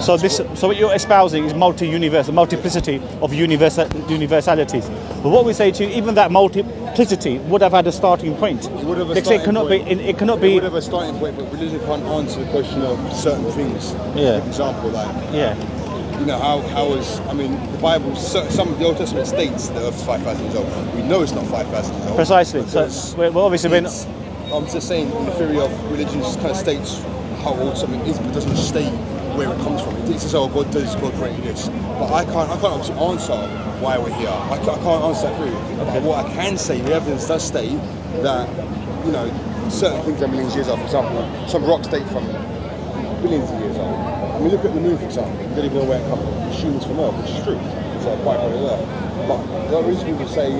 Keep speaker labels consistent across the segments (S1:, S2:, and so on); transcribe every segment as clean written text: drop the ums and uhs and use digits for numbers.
S1: So what you're espousing is multi-universe, a multiplicity of universalities. But what we say to you, even that multiplicity would have had a starting point.
S2: It would have a
S1: It cannot be. It cannot be.
S2: It would have a starting point, but religion can't answer the question of certain things.
S1: Yeah.
S2: For example, like
S1: Yeah.
S2: you know how is the Bible? Some of the Old Testament states that Earth's 5,000 years old. We know it's not 5,000 years old.
S1: Precisely. So we're obviously been.
S2: I'm just saying, in the theory of religion, just kind of states how old something is, but doesn't state where it comes from. It says, "Oh, God created this," but I can't obviously answer why we're here. I can't answer that through. Okay. But what I can say, the evidence does state that certain things are millions of years old. For example, some rocks date from billions of years old. I mean, look at the moon, for example. You don't even know where it comes from. Assume it's from Earth, which is true. It's like quite from Earth. But the other reason people say,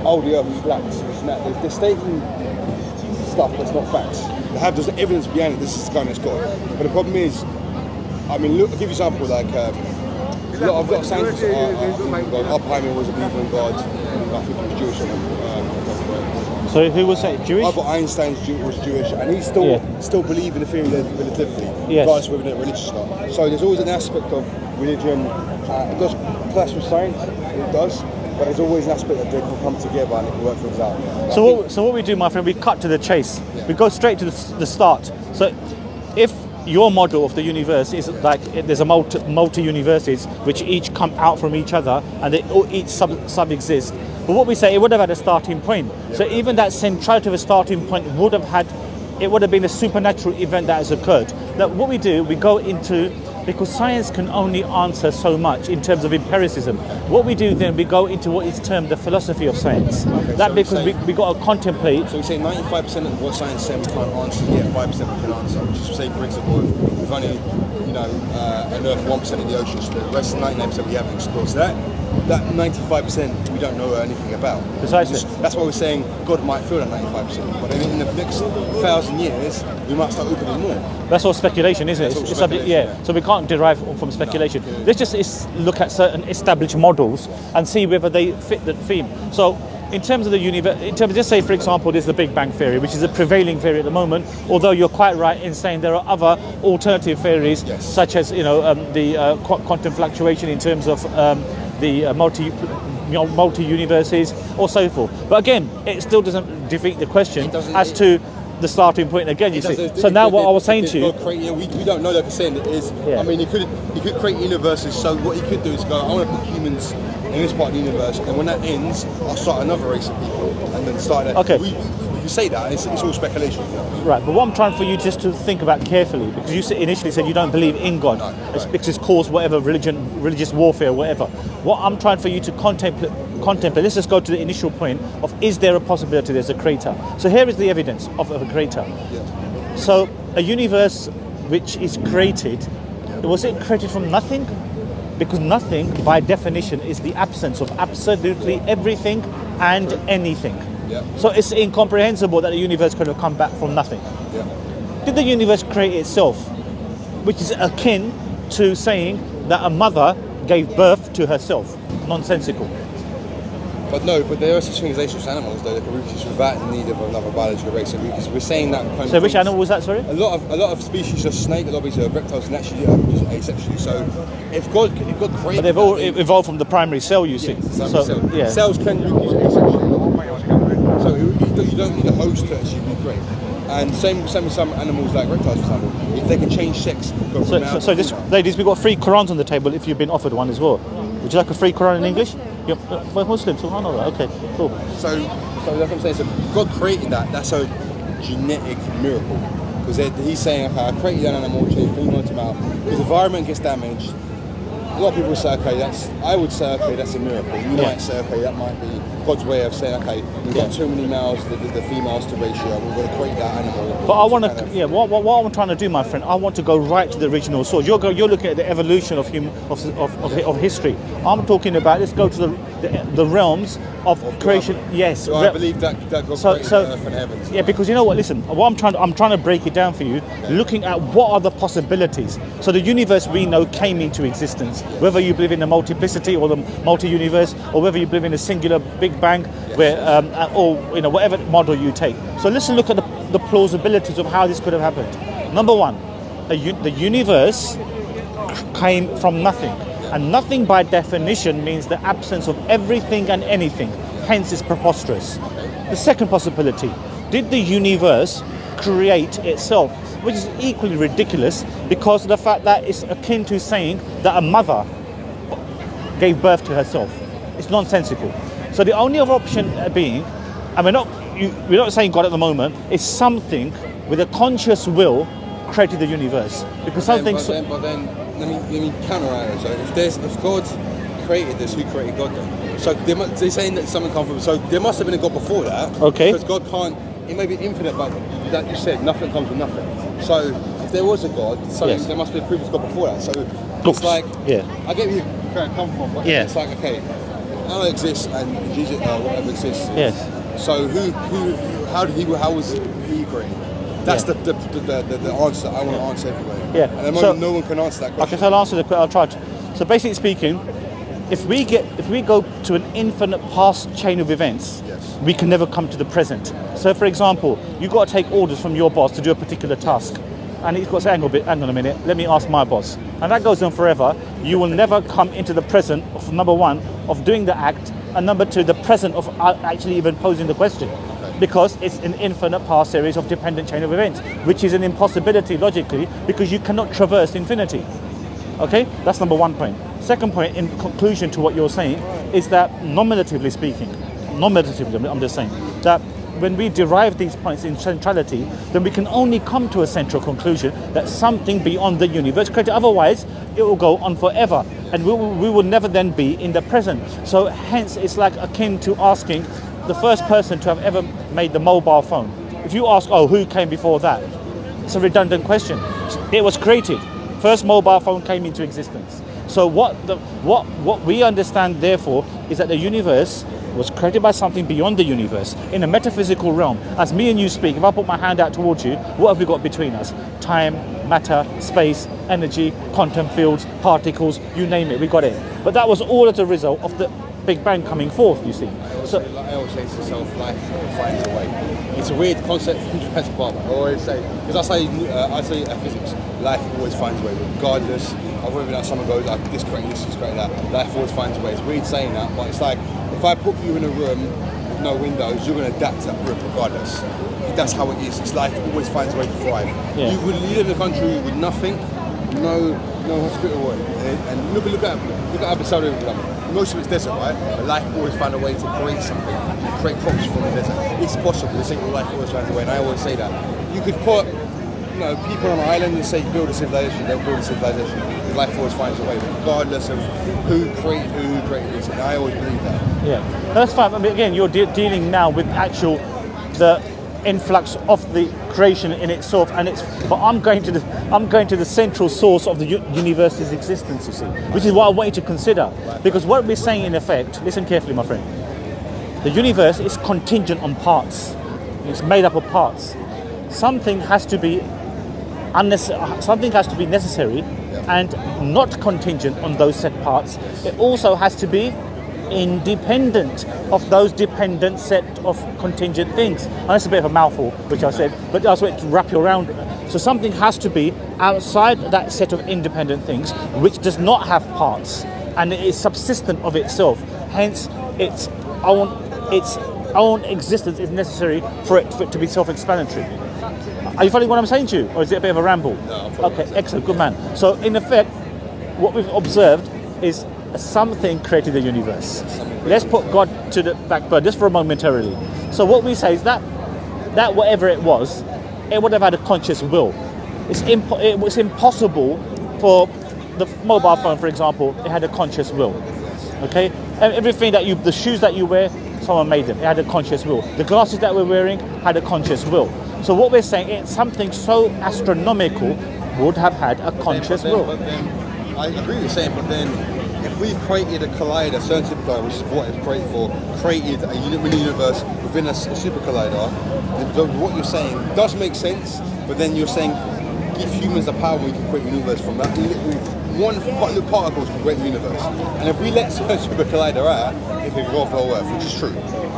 S2: oh, the Earth is flat. They're stating stuff that's not facts. They have there's evidence behind it. This is kind of God. But the problem is, look, I'll give you an example. Like a lot of scientists are God. Oppenheimer was a believer in God. I think he was Jewish.
S1: So who was that? Jewish?
S2: Albert Einstein was Jewish, and he still believed in the theory of relativity, regardless of whether they're religious or not. So there's always an aspect of religion. It does clash with science. It does. But there's always an aspect that they can come together and they can work things out.
S1: So what we do, my friend, we cut to the chase. Yeah. We go straight to the start. So if your model of the universe is like there's a multi-universes which each come out from each other and each sub-exist. But what we say, it would have had a starting point. Yeah. So even that centrality of a starting point would have been a supernatural event that has occurred. Now, what we do, we go into, because science can only answer so much in terms of empiricism. What we do then, we go into what is termed the philosophy of science. Okay, that so because we got to contemplate.
S2: So we say 95% of what science says we can't answer, yet 5% we can answer, which is the same principle of we've only, an Earth 1% of the ocean, so the rest 99% we haven't explored. So that 95% we don't know anything about.
S1: Precisely.
S2: That's why we're saying God might fill that 95%, but then in the next 1,000 years we might start opening more.
S1: That's all speculation, isn't it? It's speculation. So we can't derive from speculation. No. Let's just look at certain established models and see whether they fit the theme. So in terms of the universe, just say for example, there's the Big Bang theory, which is the prevailing theory at the moment. Although you're quite right in saying there are other alternative theories, such as the quantum fluctuation in terms of the multi-universes or so forth. But again, it still doesn't defeat the question as to the starting point again, you see. So now what I was saying to you...
S2: we don't know, like I'm saying, it is... Yeah. He could create universes, so what he could do is go, I want to put humans in this part of the universe, and when that ends, I'll start another race of people, and then start... Okay. We can say that, it's all speculation.
S1: Right, but what I'm trying for you just to think about carefully, because you initially said you don't believe in God, because it's caused whatever religious warfare, whatever. What I'm trying for you to contemplate, let's just go to the initial point of, is there a possibility there's a creator? So here is the evidence of a creator. Yeah. So a universe which is created, was it created from nothing? Because nothing, by definition, is the absence of absolutely everything and anything. Yeah. So it's incomprehensible that the universe could have come back from nothing. Yeah. Did the universe create itself? Which is akin to saying that a mother gave birth to herself. Nonsensical.
S2: But there are such things as acellular animals though that can reproduce without the need of another biological race. So we're saying that.
S1: So which animal was that? Sorry.
S2: A lot of species of snake, a lot of reptiles can actually reproduce asexually. So if God created,
S1: but they've all evolved from the primary cell, you see.
S2: Cells can reproduce asexually. So you don't need a host to actually recreate. And same with some animals like reptiles, for example. If they can change sex.
S1: So ladies, we've got 3 Qurans on the table if you've been offered one as well. Would you like a free Quran in English? We're Muslim, subhanAllah. Okay, cool.
S2: So that's what I'm saying. So God creating that's a genetic miracle. Because he's saying, okay, I created an animal, changed female to male. Because the environment gets damaged. A lot of people say, I would say, that's a miracle. You might say, that might be God's way of saying, we've got too many males, the females to ratio, we've got to create that animal.
S1: But I want to, what I'm trying to do, my friend, I want to go right to the original source. You're looking at the evolution of history. I'm talking about, let's go to the realms of creation. Yes.
S2: So I believe that God created earth and heavens.
S1: Yeah, because you know what? Listen, I'm trying to break it down for you, looking at what are the possibilities. So the universe we know came into existence. Whether you believe in the multiplicity or the multi-universe, or whether you believe in a singular Big Bang, where or whatever model you take. So let's look at the plausibilities of how this could have happened. Number one, the universe came from nothing. And nothing by definition means the absence of everything and anything. Hence it's preposterous. The second possibility, did the universe create itself? Which is equally ridiculous because of the fact that it's akin to saying that a mother gave birth to herself. It's nonsensical. So the only other option being, and we're not saying God at the moment, is something with a conscious will created the universe. Because something.
S2: But then let me counter it. So if God created this, who created God then? So they're saying that something comes from. So there must have been a God before that.
S1: Okay.
S2: Because God can't. It may be infinite, but that you said nothing comes from nothing. So if there was a God,
S1: Yes.
S2: there must be a previous God before that. So
S1: Books.
S2: it's like,
S1: Yeah.
S2: I get where you're come from, but
S1: Yeah.
S2: it's like, okay, Allah exists and Jesus whatever exists.
S1: Yes.
S2: So how was he created? That's
S1: Yeah.
S2: the answer I want to answer everywhere.
S1: Yeah.
S2: And at the moment, no one can answer that question.
S1: Okay, so I'll answer the question. I'll try to. So basically speaking, if we go to an infinite past chain of events,
S2: Yes.
S1: we can never come to the present. So for example, you've got to take orders from your boss to do a particular task. And he's got to say, hang on a minute, let me ask my boss. And that goes on forever. You will never come into the present of, number one, of doing the act, and number two, the present of actually even posing the question. Because it's an infinite past series of dependent chain of events, which is an impossibility logically, because you cannot traverse infinity. Okay, that's number one point. Second point, in conclusion to what you're saying, is that nominatively speaking, I'm just saying, that when we derive these points in centrality, then we can only come to a central conclusion that something beyond the universe created. Otherwise, it will go on forever, and we will never then be in the present. So hence, it's like akin to asking the first person to have ever made the mobile phone. If you ask, who came before that? It's a redundant question. It was created. First mobile phone came into existence. So what we understand, therefore, is that the universe was created by something beyond the universe in a metaphysical realm. As me and you speak, if I put my hand out towards you, what have we got between us? Time, matter, space, energy, quantum fields, particles, you name it, we got it. But that was all as a result of the Big Bang coming forth, you see.
S2: I always say to myself, life finds a way. It's a weird concept from Jurassic Park. I always say, because I say physics, life always finds a way, regardless of whether that someone goes like this created this created that. Life always finds a way. It's weird saying that, but it's like if I put you in a room with no windows, you're going to adapt to that room regardless. That's how it is. It's life always finds a way to thrive.
S1: Yeah.
S2: You live in a country with nothing, no hospital, and look at Abyssinia. Most of it's desert, right? But life always finds a way to create something, create crops from the desert. It's possible. This ain't life always finds a way, and I always say that. You could put, people on an island and say build a civilization. They'll build a civilization. Life always finds a way, regardless of who created this. And I always believe that.
S1: Yeah, that's fine. I mean, again, you're dealing now with the influx of the creation in itself, but I'm going to the central source of the universe's existence, you see, which is what I want you to consider, because what we're saying in effect, listen carefully, my friend, the universe is contingent on parts. It's made up of parts. Something has to be necessary and not contingent on those set parts. It also has to be independent of those dependent set of contingent things. And that's a bit of a mouthful, which I said, but that's what to wrap you around. So something has to be outside that set of independent things, which does not have parts, and it is subsistent of itself. Hence, its own existence is necessary for it to be self-explanatory. Are you following what I'm saying to you, or is it a bit of a ramble?
S2: No, I'm
S1: okay, excellent, good man. So in effect, what we've observed is something created the universe. Let's put God to the back burner just for a momentarily. So what we say is that whatever it was, it would have had a conscious will. It was impossible for the mobile phone, for example, it had a conscious will. Okay, and everything the shoes that you wear, someone made them. It had a conscious will. The glasses that we're wearing had a conscious will. So what we're saying, it's something so astronomical would have had a conscious will.
S2: But then, I agree with you saying, but then if we created a collider, a certain super collider, which is what it's created for, created a universe within a super collider, then what you're saying does make sense, but then you're saying give humans the power we can create a universe from that one little particles can create the universe. And if we let certain super collider out, it can go off our Earth, which is true,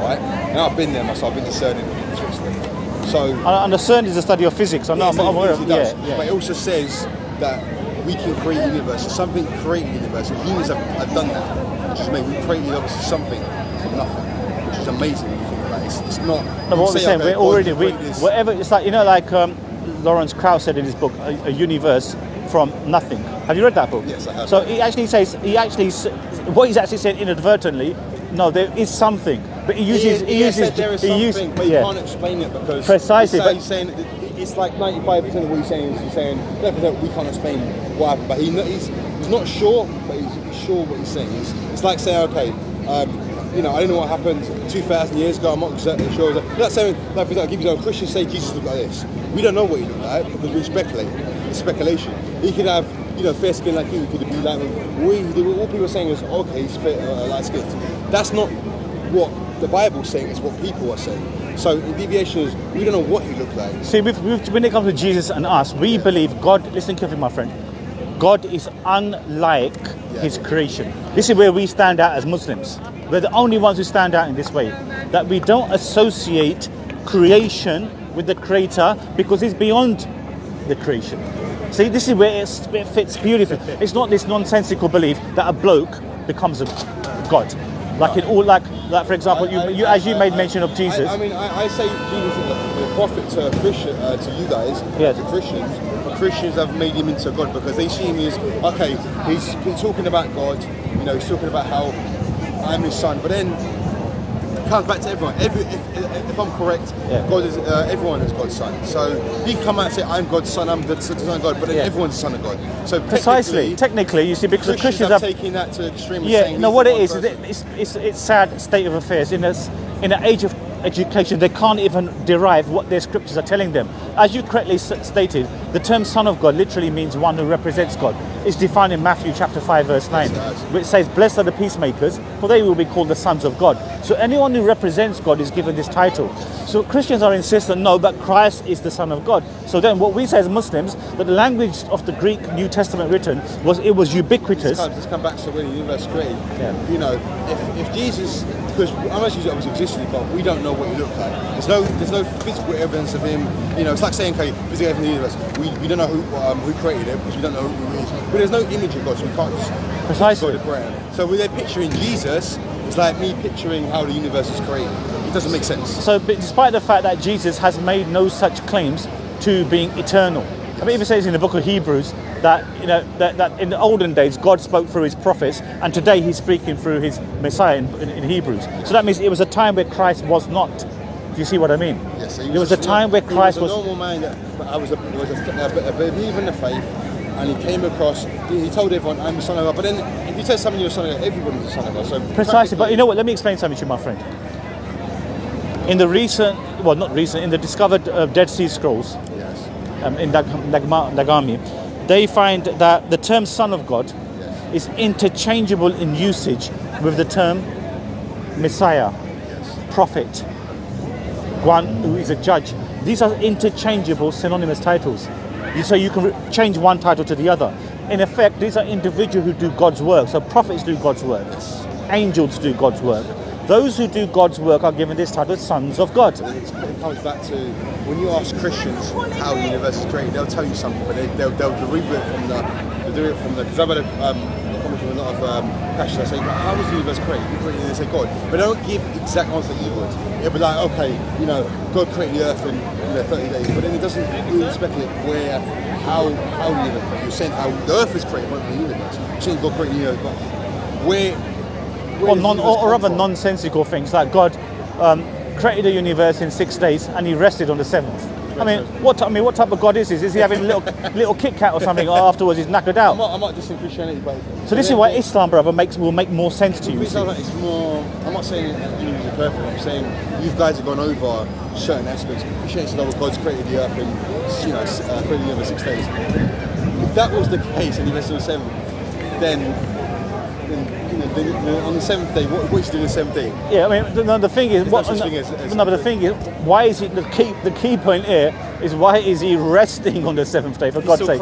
S2: right? Now I've been there myself, I've been to CERN in Switzerland. So,
S1: and the CERN is the study of physics. I know, I'm aware of it.
S2: does.
S1: Yeah.
S2: But it also says that we can create a universe. So something created a universe. And humans have done that. Which is made. We created obviously something from nothing, which is amazing when you think about it. It's not.
S1: No, what we're saying,
S2: okay,
S1: whatever. It's like, you know, like Lawrence Krauss said in his book, a universe from nothing. Have you read that book?
S2: Yes, I have.
S1: So he actually says, what he's actually said inadvertently, no, there is something, but he uses,
S2: there is something, but you can't explain it because
S1: precisely. But
S2: he's saying it's like 95% of what he's saying is he's saying we can't explain what happened, but he's not sure, but he's sure what he's saying. It's like saying, okay, you know, I don't know what happened 2,000 years ago. I'm not exactly sure. That's saying, like, for example, give you Christians say Jesus looked like this. We don't know what he looked like because we speculate. It's speculation. He could have, you know, fair skin like you. He could be like all people are saying is, okay, he's light skinned. That's not what the Bible's saying. It's what people are saying. So the deviation is we don't know what he looked like.
S1: See, when it comes to Jesus and us, we believe God. Listen carefully, my friend. God is unlike His creation. This is where we stand out as Muslims. We're the only ones who stand out in this way. That we don't associate creation with the Creator because He's beyond the creation. See, this is where it fits beautifully. It's not this nonsensical belief that a bloke becomes a God. Like in all, like for example, as you made mention of Jesus.
S2: I say Jesus is the prophet to Christian, to you guys, to Christians. But Christians have made him into God because they see him as okay. He's talking about God. You know, he's talking about how I'm his son. But then it comes back to everyone. If I'm correct, God is everyone is God's son. So he come out and say I'm God's son. I'm the son of God. But then everyone's the son of God. So
S1: technically, you see, because
S2: Christians have taken that to extreme.
S1: Yeah, no, what it is it's sad state of affairs in an age of education. They can't even derive what their scriptures are telling them. As you correctly stated, the term Son of God literally means one who represents God. It's defined in Matthew chapter 5 verse 9, which says, "Blessed are the peacemakers, for they will be called the sons of God." So anyone who represents God is given this title. So Christians are insistent, no, but Christ is the Son of God. So then what we say as Muslims, that the language of the Greek New Testament written was ubiquitous.
S2: Let's come back to when the universe created. You know, if Jesus, because unless Jesus always existed, but we don't know what he looked like. There's no physical evidence of him. You know, it's like saying, okay, physical evidence of the universe. We don't know who created it because we don't know who he is. But there's no image of God, so we can't just
S1: precisely.
S2: go to prayer. So when they're picturing Jesus, it's like me picturing how the universe is created. It doesn't make sense.
S1: So, but despite the fact that Jesus has made no such claims to being eternal, I mean, even says in the book of Hebrews that that in the olden days God spoke through His prophets, and today He's speaking through His Messiah in Hebrews. So that means it was a time where Christ was not. Do you see what I mean?
S2: Yes. So
S1: there was a time where Christ was
S2: a normal man that was a believer in the faith, and he came across. He told everyone, "I'm the son of God." But then, if you tell someone you're a son of God, everybody's a son of God. So
S1: precisely. But you know what? Let me explain something to you, my friend. In the in the discovered Dead Sea Scrolls, in Dagami, they find that the term Son of God is interchangeable in usage with the term Messiah, Prophet, one who is a judge. These are interchangeable synonymous titles. So you can change one title to the other. In effect, these are individuals who do God's work. So prophets do God's work. Angels do God's work. Those who do God's work are given this title, sons of God.
S2: It comes back to when you ask Christians how the universe is created, they'll tell you something, but they'll derive it from the. Because I've had a conversation with a lot of pastors. I say, how was the universe created? They say God, but they don't give exact answer that you would. It'll be like, okay, you know, God created the earth in 30 days, but then it doesn't really speculate how the universe created. You're saying how the earth is created, not the universe. You're saying God created the earth, but where
S1: or other nonsensical things like God created the universe in 6 days and He rested on the seventh. I mean, what type of God is this? Is He having a little Kit Kat or something? Or afterwards He's knackered out.
S2: I'm not just in Christianity, but
S1: so this is why Islam, brother, will make more sense to you.
S2: It's more. I'm not saying Jews are perfect. I'm saying you guys have gone over certain aspects. Christianity said, God's created the earth in created the earth in 6 days. If that was the case and He rested on the seventh, then on the seventh day, what is he doing on the seventh day?
S1: Yeah, I mean, the thing is, but the thing is, why is it the key point here is why is He resting on the seventh day? For God's sake,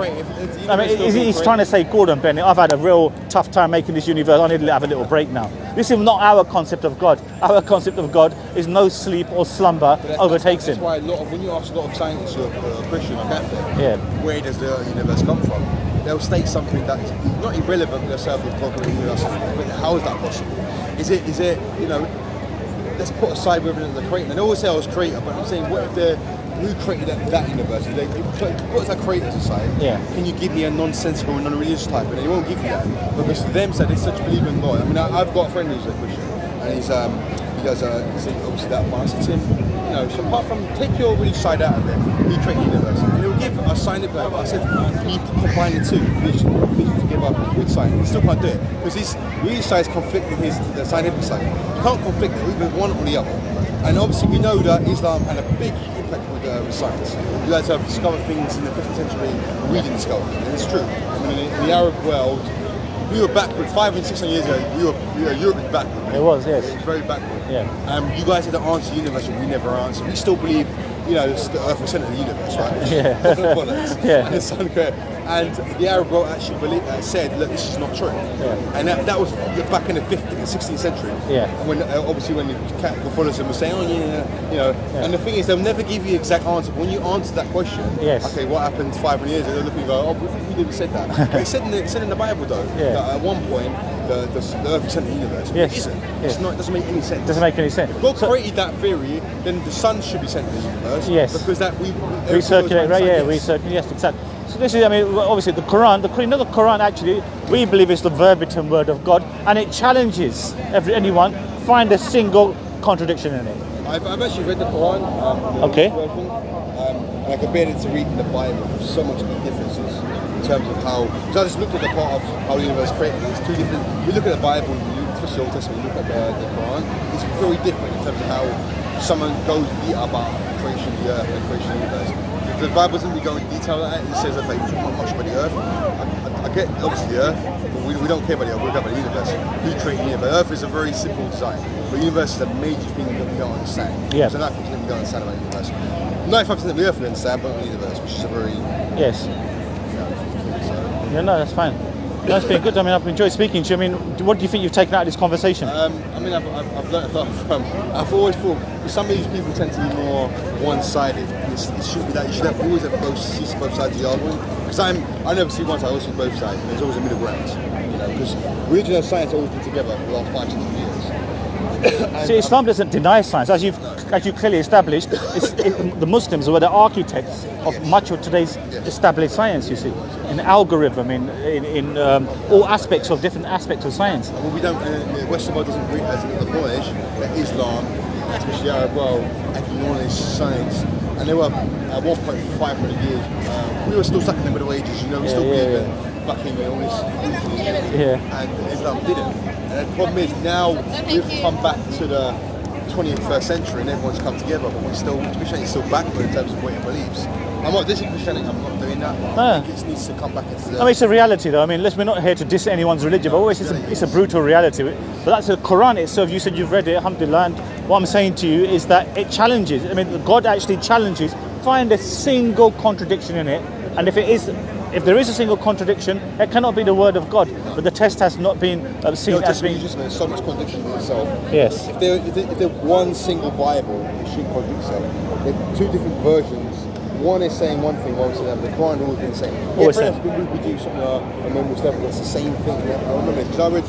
S1: I mean, he's trying to say, Gordon Bennett, I've had a real tough time making this universe. I need to have a little break now. This is not our concept of God. Our concept of God is no sleep or slumber overtakes Him.
S2: That's why when you ask a lot of scientists or Christian or Catholic, where does the universe come from? they'll state something that's not irrelevant, they'll say, but how is that possible? Is it, you know, let's put aside whether they're the creator. And they always say I was creator, but I'm saying, what if they're, who created that universe? What is that creators aside? Can you give me a nonsensical, non-religious type? And they won't give you that. Because to them, so they such believe in God. I mean, I've got a friend who's a Christian, and he does obviously that one. I said to him, you know, so apart from, take your religious side out of it, he created the universe. And he'll give a scientific, I said, he combine the two, religion together with science. He still can't do it. Because his religious side conflict with the scientific side. You can't conflict it, either one or the other. And obviously we know that Islam had a big impact with science. You guys have discovered things in the 15th century we didn't discover, and it's true. I mean, in the Arab world, we were backward. 500 and 600 years ago, Europe was backward.
S1: It was, yes.
S2: It was very backward.
S1: Yeah.
S2: You guys had to answer the universe, and we never answered. We still believe, you know, the Earth was centre of the universe, right?
S1: Yeah.
S2: And the sun created. And the Arab world actually said, look, this is not true. And that was back in the 15th and 16th century. When obviously when the Catholicism was saying, oh yeah, you know. And the thing is, they'll never give you exact answer. When you answer that question, okay, what happened 500 years ago? They're looking and go, oh, we didn't say that. But it's said in the Bible though. That at one point, the Earth was centre of the universe. It isn't. It's not. It doesn't make any sense.
S1: Doesn't make any sense.
S2: If God created that theory, then the sun should be centre of the universe.
S1: Yes.
S2: Because that we
S1: recirculate, right? Yeah, recirculate. Yes, exactly. So this is, I mean, obviously the Quran. The Quran actually, we believe is the verbatim word of God, and it challenges anyone find a single contradiction in it.
S2: I've actually read the Quran. And I compared it to reading the Bible. There's so much big differences in terms of how. So I just looked at the part of how the universe created. It's two different. You look at the Bible, especially the Old Testament. You look at the Quran. It's very different in terms of how someone goes deep about creation of the earth and creation of the universe. The Bible doesn't really go in detail like that. It says, okay, we talk much about the earth. I get obviously the earth, but we don't care about the earth, we care about the universe. Who created the universe? Earth is a very simple design, but the universe is a major thing that we don't understand. So 90% we don't understand about the universe. 95% of the earth we understand, but not the universe, which is a very...
S1: Yes. Yeah, no, that's fine. That's been good. I mean, I've enjoyed speaking to you. I mean, what do you think you've taken out of this conversation?
S2: I mean, I've learned a lot from. I've always thought some of these people tend to be more one-sided. It should be that you should always have both sides of the argument. Because I never see one side. I always see both sides. There's always a middle ground. You know, because religion and science have always been together for the last 500 years.
S1: See, Islam doesn't deny science, as you clearly established. The Muslims were the architects of much of today's established science. You see, in algorithm, in all aspects of different aspects of science.
S2: Well, we don't. The Western world doesn't acknowledge that Islam, especially the Arab world, acknowledge science. And they were at 1.500 years. We were still stuck in the Middle Ages. You know, we still believe in fucking all this. And Islam didn't. And the problem is now we've come back to the 21st century and everyone's come together, but Christianity is still backward in terms of what it believes. I'm not dissing Christianity, I'm not doing that. I think it needs to come back into the...
S1: I mean, it's a reality though. I mean, we're not here to diss anyone's religion, but always it's a brutal reality. But that's the Quran itself. You said you've read it, alhamdulillah, and what I'm saying to you is that it challenges. I mean, God actually challenges. Find a single contradiction in it, and if there is a single contradiction, it cannot be the word of God. But the test has not been seen as being...
S2: There's so much contradiction in itself.
S1: Yes.
S2: If there one single Bible, it shouldn't contradict itself. There are two different versions. One is saying one thing, one is saying another. The Quran has always been the same.
S1: Always
S2: we do something and Mustafa, it's the same thing. I remember because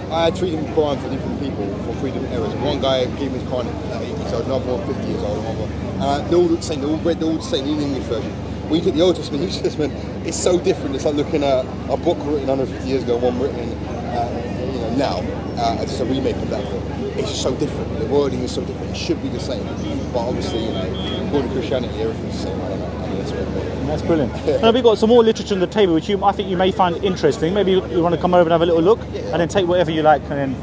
S2: I had 3 different Qurans for different people from 3 different eras. One guy gave me his Quran at 80 years old, another one 50 years old, they're all the same. They're all the same in the English version. When you take the Old Testament, New Testament, it's so different. It's like looking at a book written 150 years ago, one written now. It's just a remake of that book. It's just so different. The wording is so different. It should be the same, but obviously, according to Christianity, everything's the same. I don't know. I mean,
S1: that's brilliant. Now we've got some more literature on the table, which I think you may find interesting. Maybe you want to come over and have a little look, and then take whatever you like, and then